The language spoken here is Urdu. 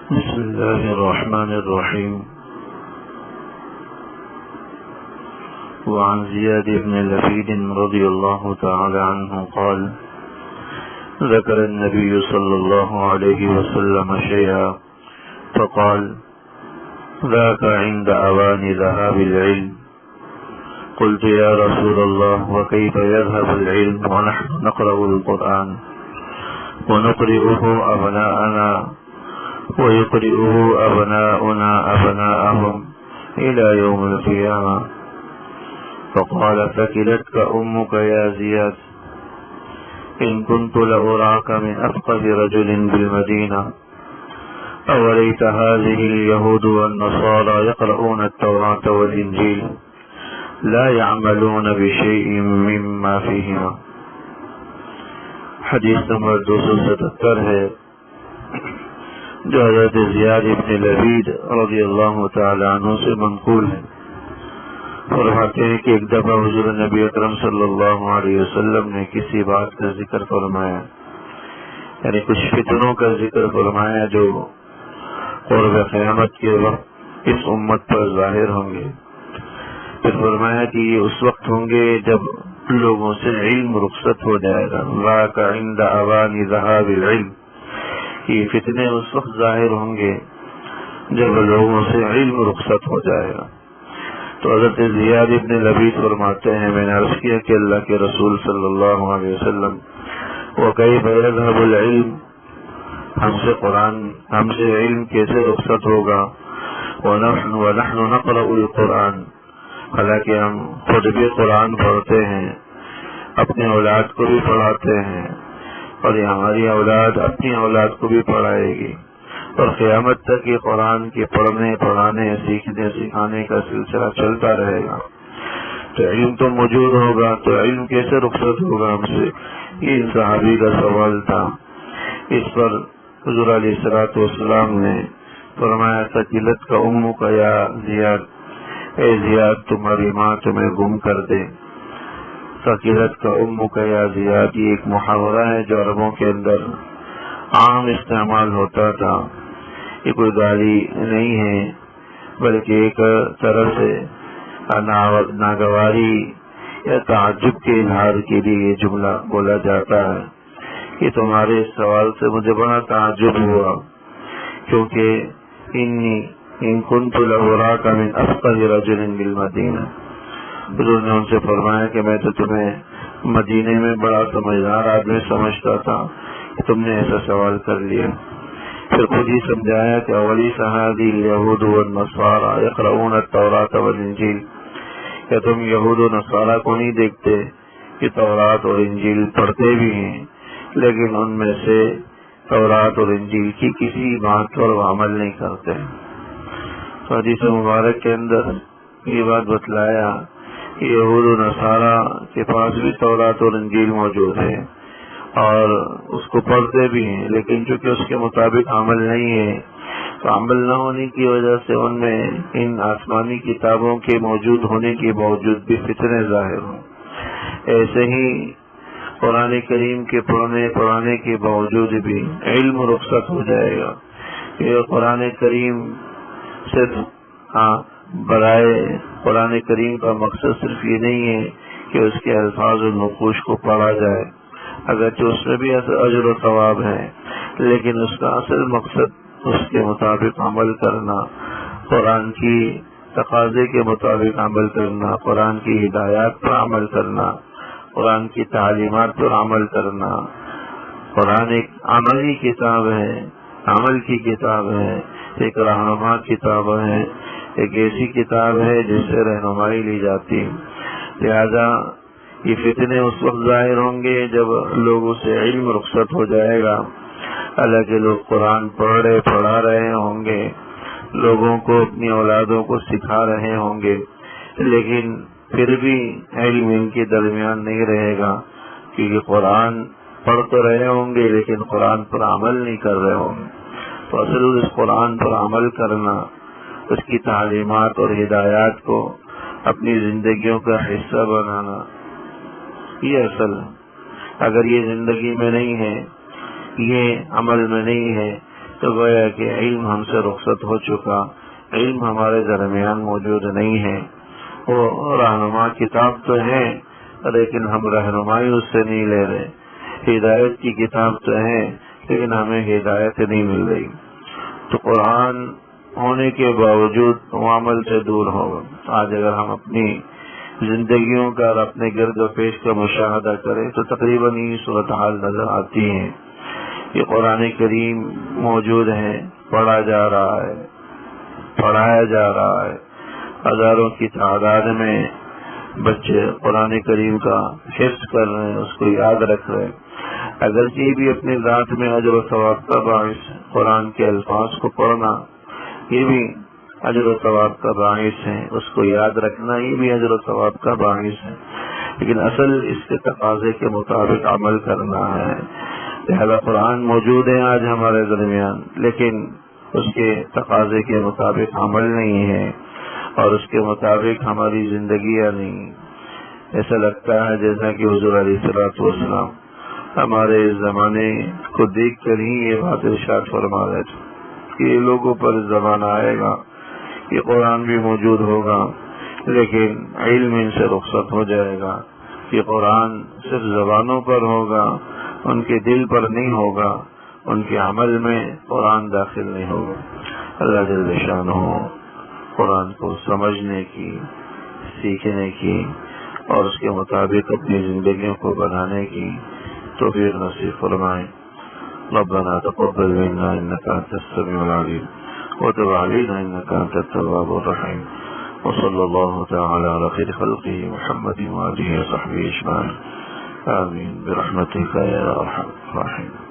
بسم الله الرحمن الرحيم. وعن زياد بن لبيد رضي الله تعالى عنه قال: ذكر النبي صلى الله عليه وسلم شيئا فقال: ذاك عند أوان ذهاب العلم. قلت: يا رسول الله، وكيف يذهب العلم ونحن نقرأ القرآن ونقرئه أبناءنا ويقرئه أبناؤنا أبناءهم إلى يوم القيامة؟ فقال: ثكلتك أمك يا زياد، إن كنت لأراك من أفقه رجل بالمدينة. أوليس هذه اليهود والنصارى يقرؤون التوراة والإنجيل لا يعملون بشيء مما فيهما؟ حدیث نمبر 277 ہے، جو حضرت زیاد بن لبید رضی اللہ تعالی عنہ سے منقول ہے۔ فرماتے ہیں کہ ایک دفعہ حضور نبی اکرم صلی اللہ علیہ وسلم نے کسی بات کا ذکر فرمایا، یعنی کچھ فتنوں کا ذکر فرمایا جو قرب قیامت کے وقت اس امت پر ظاہر ہوں گے۔ پھر فرمایا کہ یہ اس وقت ہوں گے جب لوگوں سے علم رخصت ہو جائے گا۔ ذاک عند اوان ذهاب العلم، یہ فتنے اس وقت ظاہر ہوں گے جب لوگوں سے علم رخصت ہو جائے گا۔ تو حضرت زیاد بن لبید فرماتے ہیں، میں نے عرض کیا کہ اللہ کے رسول صلی اللہ علیہ وسلم، وَكَيْفَ يَذْهَبُ الْعِلْمُ، ہم سے علم کیسے رخصت ہوگا؟ وَنَحْنُ نَقْرَأُ الْقُرْآنَ، حالانکہ ہم خود بھی قرآن پڑھتے ہیں، اپنے اولاد کو بھی پڑھاتے ہیں، اور یہ ہماری اولاد اپنی اولاد کو بھی پڑھائے گی، اور قیامت تک یہ قرآن کے پڑھنے، پڑھانے، سیکھنے، سکھانے کا سلسلہ چلتا رہے گا۔ تو علم تو موجود ہوگا، تو علم کیسے رخصت ہوگا ہم سے؟ یہ صحابی کا سوال تھا۔ اس پر حضور علیہ الصلوۃ والسلام نے فرمایا: ثقلت کا امو کا یا زیاد، اے زیاد تمہاری ماں تمہیں گم کر دے۔ ثقلت کا امو کا یا زیاد، یہ ایک محاورہ ہے جو عربوں کے اندر عام استعمال ہوتا تھا۔ یہ کوئی گالی نہیں ہے، بلکہ ایک طرح سے ناگواری یا تعجب کے اظہار کے لیے یہ جملہ بولا جاتا ہے کہ تمہارے اس سوال سے مجھے بڑا تعجب ہوا، کیونکہ ان كنت لأراك من أفقه رجل بالمدینہ۔ حضور نے ان سے فرمایا کہ میں تو تمہیں مدینے میں بڑا سمجھدار آدمی سمجھتا تھا، تم نے ایسا سوال کر لیا۔ پھر خود ہی سمجھایا کہ اولیس هذه اليهود والنصارى يقرؤون التوراة والانجیل، کیا تم یہود و نصارہ کو نہیں دیکھتے کہ تورات اور انجیل پڑھتے بھی ہیں، لیکن ان میں سے تورات اور انجیل کی کسی بات پر وہ عمل نہیں کرتے؟ تو حدیث مبارک کے اندر یہ بات بتلایا کہ یہود و نصارہ کے پاس بھی تورات اور انجیل موجود ہے اور اس کو پڑھتے بھی ہیں، لیکن چونکہ اس کے مطابق عمل نہیں ہے، تو عمل نہ ہونے کی وجہ سے ان میں ان آسمانی کتابوں کے موجود ہونے کے باوجود بھی فتنے ظاہر ہوں۔ ایسے ہی قرآن کریم کے پڑھانے کے باوجود بھی علم رخصت ہو جائے گا۔ یہ قرآن کریم صرف برائے قرآن کریم کا مقصد صرف یہ نہیں ہے کہ اس کے الفاظ و نقوش کو پڑھا جائے، اگرچہ اس میں بھی اجر و ثواب ہے، لیکن اس کا اصل مقصد اس کے مطابق عمل کرنا، قرآن کی تقاضے کے مطابق عمل کرنا، قرآن کی ہدایات پر عمل کرنا، قرآن کی تعلیمات پر عمل کرنا۔ قرآن ایک عملی کتاب ہے، عمل کی کتاب ہے، ایک رہنما کتاب ہے، ایک ایسی کتاب ہے جس سے رہنمائی لی جاتی ہے۔ لہذا یہ فتنے اس وقت ظاہر ہوں گے جب لوگوں سے علم رخصت ہو جائے گا۔ حالانکہ لوگ قرآن پڑھا رہے ہوں گے، لوگوں کو اپنی اولادوں کو سکھا رہے ہوں گے، لیکن پھر بھی علم ان کے درمیان نہیں رہے گا، کیونکہ قرآن پڑھ تو رہے ہوں گے لیکن قرآن پر عمل نہیں کر رہے ہوں گے۔ تو اصل اس قرآن پر عمل کرنا، اس کی تعلیمات اور ہدایات کو اپنی زندگیوں کا حصہ بنانا، یہ اصل ہے۔ اگر یہ زندگی میں نہیں ہے، یہ عمل میں نہیں ہے، تو گویا کہ علم ہم سے رخصت ہو چکا، علم ہمارے درمیان موجود نہیں ہے۔ وہ رہنما کتاب تو ہے لیکن ہم رہنمائی اس سے نہیں لے رہے، ہدایت کی کتاب تو ہے لیکن ہمیں ہدایت نہیں مل رہی۔ تو قرآن ہونے کے باوجود وہ عمل سے دور ہوگا۔ آج اگر ہم اپنی زندگیوں کا اور اپنے گرد و پیش کا مشاہدہ کریں تو تقریباً یہ صورتحال نظر آتی ہے کہ قرآن کریم موجود ہے، پڑھا جا رہا ہے، پڑھایا جا رہا ہے، ہزاروں کی تعداد میں بچے قرآن کریم کا حفظ کر رہے ہیں، اس کو یاد رکھ رہے ہیں۔ اگرچہ یہ بھی اپنی ذات میں اجر و ثواب کا باعث ہے، قرآن کے الفاظ کو پڑھنا یہ بھی اجر و ثواب کا باعث ہے، اس کو یاد رکھنا یہ بھی اجر و ثواب کا باعث ہے، لیکن اصل اس کے تقاضے کے مطابق عمل کرنا ہے۔ لہذا قرآن موجود ہے آج ہمارے درمیان، لیکن اس کے تقاضے کے مطابق عمل نہیں ہے اور اس کے مطابق ہماری زندگیاں نہیں۔ ایسا لگتا ہے جیسا کہ حضور علیہ الصلوۃ والسلام ہمارے اس زمانے کو دیکھ کر ہی یہ بات ارشاد فرما رہے تھے کہ یہ لوگوں پر زمانہ آئے گا کہ قرآن بھی موجود ہوگا لیکن علم ان سے رخصت ہو جائے گا، کہ قرآن صرف زبانوں پر ہوگا، ان کے دل پر نہیں ہوگا، ان کے عمل میں قرآن داخل نہیں ہوگا۔ اللہ جل شانہ قرآن کو سمجھنے کی، سیکھنے کی اور اس کے مطابق اپنی زندگیوں کو بنانے کی توفیق نصیب فرمائیں۔ ربنا تقبل منا انك انت السميع العليم وتب علينا انك انت التواب الرحيم وصلى الله تعالى على خير خلقه محمد وآله وصحبه اجمعين آمين برحمتك يا ارحم الراحمين۔